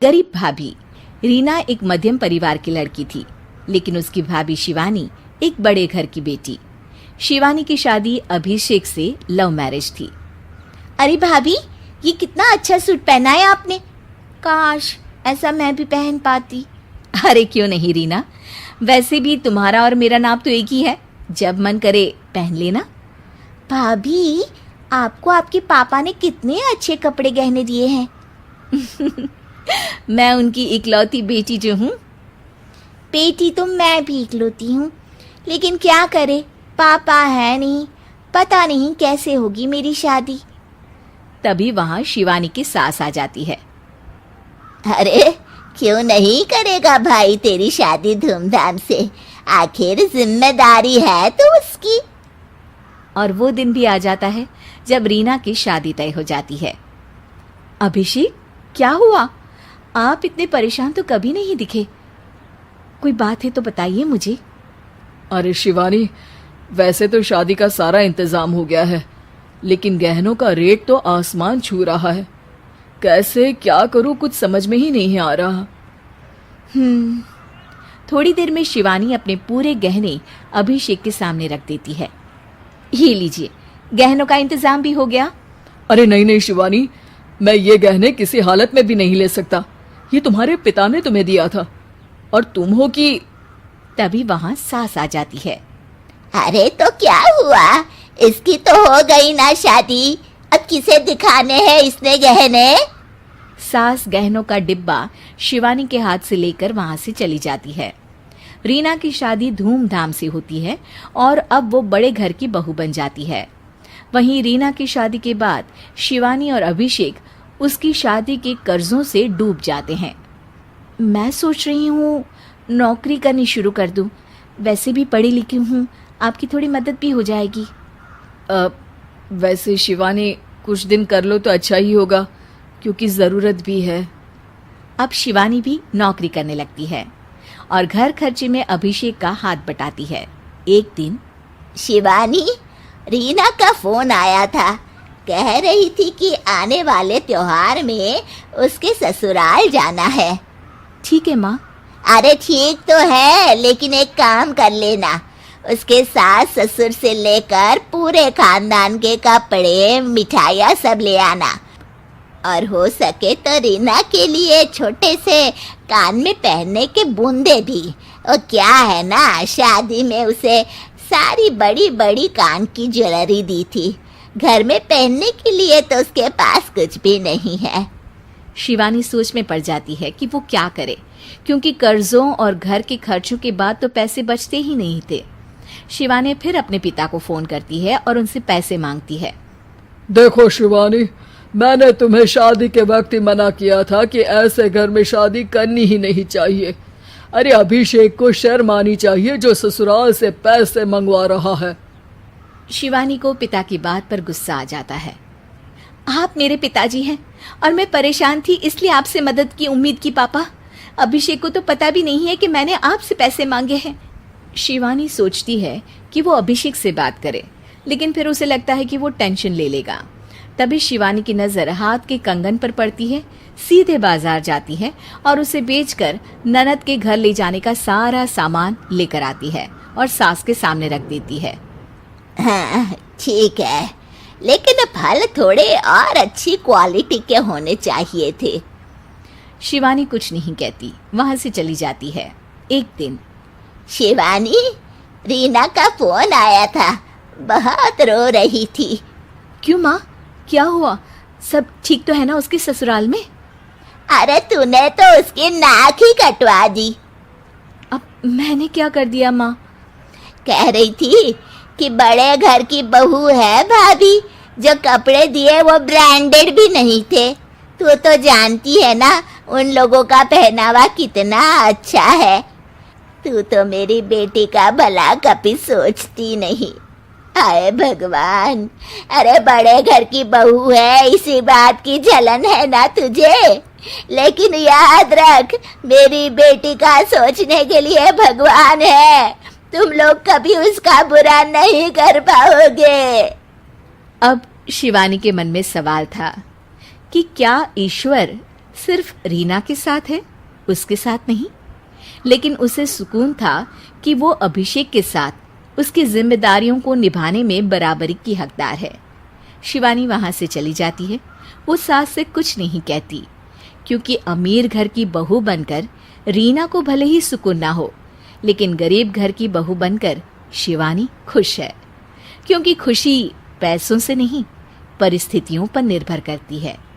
गरीब भाभी रीना एक मध्यम परिवार की लड़की थी, लेकिन उसकी भाभी शिवानी एक बड़े घर की बेटी। शिवानी की शादी अभिषेक से लव मैरिज थी। अरे भाभी, ये कितना अच्छा सूट पहना है आपने। काश ऐसा मैं भी पहन पाती। अरे क्यों नहीं रीना, वैसे भी तुम्हारा और मेरा नाप तो एक ही है, जब मन करे पहन लेना। भाभी, आपको आपके पापा ने कितने अच्छे कपड़े गहने दिए हैं। मैं उनकी इकलौती बेटी जो हूँ। बेटी तो मैं भी इकलौती हूँ, लेकिन क्या करे, पापा है नहीं, पता नहीं कैसे होगी मेरी शादी। तभी वहां शिवानी की सास आ जाती है। अरे क्यों नहीं करेगा भाई तेरी शादी धूमधाम से, आखिर जिम्मेदारी है तो उसकी। और वो दिन भी आ जाता है जब रीना की शादी तय हो जाती है। अभिषेक, क्या हुआ? आप इतने परेशान तो कभी नहीं दिखे, कोई बात है तो बताइए मुझे। अरे शिवानी, वैसे तो शादी का सारा इंतजाम हो गया है, लेकिन गहनों का रेट तो आसमान छू रहा है। कैसे क्या करूं, कुछ समझ में ही नहीं आ रहा। थोड़ी देर में शिवानी अपने पूरे गहने अभिषेक के सामने रख देती है। ये लीजिए, गहनों का इंतजाम भी हो गया। अरे नहीं नहीं शिवानी, मैं ये गहने किसी हालत में भी नहीं ले सकता। ये तुम्हारे पिता ने तुम्हें दिया था, और तुम हो कि। तभी वहां सास आ जाती है। अरे तो क्या हुआ, इसकी तो हो गई ना शादी, अब किसे दिखाने हैं इसने गहने। सास गहनों का डिब्बा शिवानी के हाथ से लेकर वहां से चली जाती है। रीना की शादी धूमधाम से होती है और अब वो बड़े घर की बहू बन जाती है। वहीं रीना की शादी के बाद शिवानी और अभिषेक उसकी शादी के कर्जों से डूब जाते हैं। मैं सोच रही हूँ नौकरी करनी शुरू कर दूँ, वैसे भी पढ़ी लिखी हूँ, आपकी थोड़ी मदद भी हो जाएगी। वैसे शिवानी, कुछ दिन कर लो तो अच्छा ही होगा, क्योंकि ज़रूरत भी है। अब शिवानी भी नौकरी करने लगती है और घर खर्चे में अभिषेक का हाथ बटाती है। एक दिन शिवानी, रीना का फोन आया था, कह रही थी कि आने वाले त्योहार में उसके ससुराल जाना है। ठीक है माँ। अरे ठीक तो है, लेकिन एक काम कर लेना, उसके सास ससुर से लेकर पूरे खानदान के कपड़े मिठाइयाँ सब ले आना, और हो सके तो रीना के लिए छोटे से कान में पहनने के बूंदे भी। और क्या है ना, शादी में उसे सारी बड़ी बड़ी कान की ज्वेलरी दी थी, घर में पहनने के लिए तो उसके पास कुछ भी नहीं है। शिवानी सोच में पड़ जाती है कि वो क्या करे, क्योंकि कर्जों और घर के खर्चों के बाद तो पैसे बचते ही नहीं थे। शिवानी फिर अपने पिता को फोन करती है और उनसे पैसे मांगती है। देखो शिवानी, मैंने तुम्हें शादी के वक्त ही मना किया था कि ऐसे घर में शादी करनी ही नहीं चाहिए। अरे अभिषेक को शर्म आनी चाहिए जो ससुराल से पैसे मंगवा रहा है। शिवानी को पिता की बात पर गुस्सा आ जाता है। आप मेरे पिताजी हैं और मैं परेशान थी, इसलिए आपसे मदद की उम्मीद की पापा। अभिषेक को तो पता भी नहीं है कि मैंने आपसे पैसे मांगे हैं। शिवानी सोचती है कि वो अभिषेक से बात करे, लेकिन फिर उसे लगता है कि वो टेंशन ले लेगा। तभी शिवानी की नज़र हाथ के कंगन पर पड़ती है, सीधे बाजार जाती है और उसे बेचकर ननद के घर ले जाने का सारा सामान लेकर आती है और सास के सामने रख देती है। हाँ ठीक है, लेकिन फल थोड़े और अच्छी क्वालिटी के होने चाहिए थे। शिवानी कुछ नहीं कहती, वहां से चली जाती है। एक दिन शिवानी, रीना का फोन आया था, बहुत रो रही थी। क्यों माँ, क्या हुआ? सब ठीक तो है ना उसके ससुराल में? अरे तूने तो उसकी नाक ही कटवा दी। अब मैंने क्या कर दिया माँ? कह रही थी कि बड़े घर की बहू है भाभी, जो कपड़े दिए वो ब्रांडेड भी नहीं थे। तू तो जानती है ना उन लोगों का पहनावा कितना अच्छा है। तू तो मेरी बेटी का भला कभी सोचती नहीं। हाय भगवान, अरे बड़े घर की बहू है, इसी बात की जलन है ना तुझे, लेकिन याद रख मेरी बेटी का सोचने के लिए भगवान है, तुम लोग कभी उसका बुरा नहीं कर पाओगे। अब शिवानी के मन में सवाल था कि क्या ईश्वर सिर्फ रीना के साथ है, उसके साथ नहीं। लेकिन उसे सुकून था कि वो अभिषेक के साथ उसकी जिम्मेदारियों को निभाने में बराबरी की हकदार है। शिवानी वहां से चली जाती है। वो सास से कुछ नहीं कहती, क्योंकि अमीर घर की बहू बनकर रीना को भले ही सुकून ना हो, लेकिन गरीब घर की बहू बनकर शिवानी खुश है, क्योंकि खुशी पैसों से नहीं परिस्थितियों पर निर्भर करती है।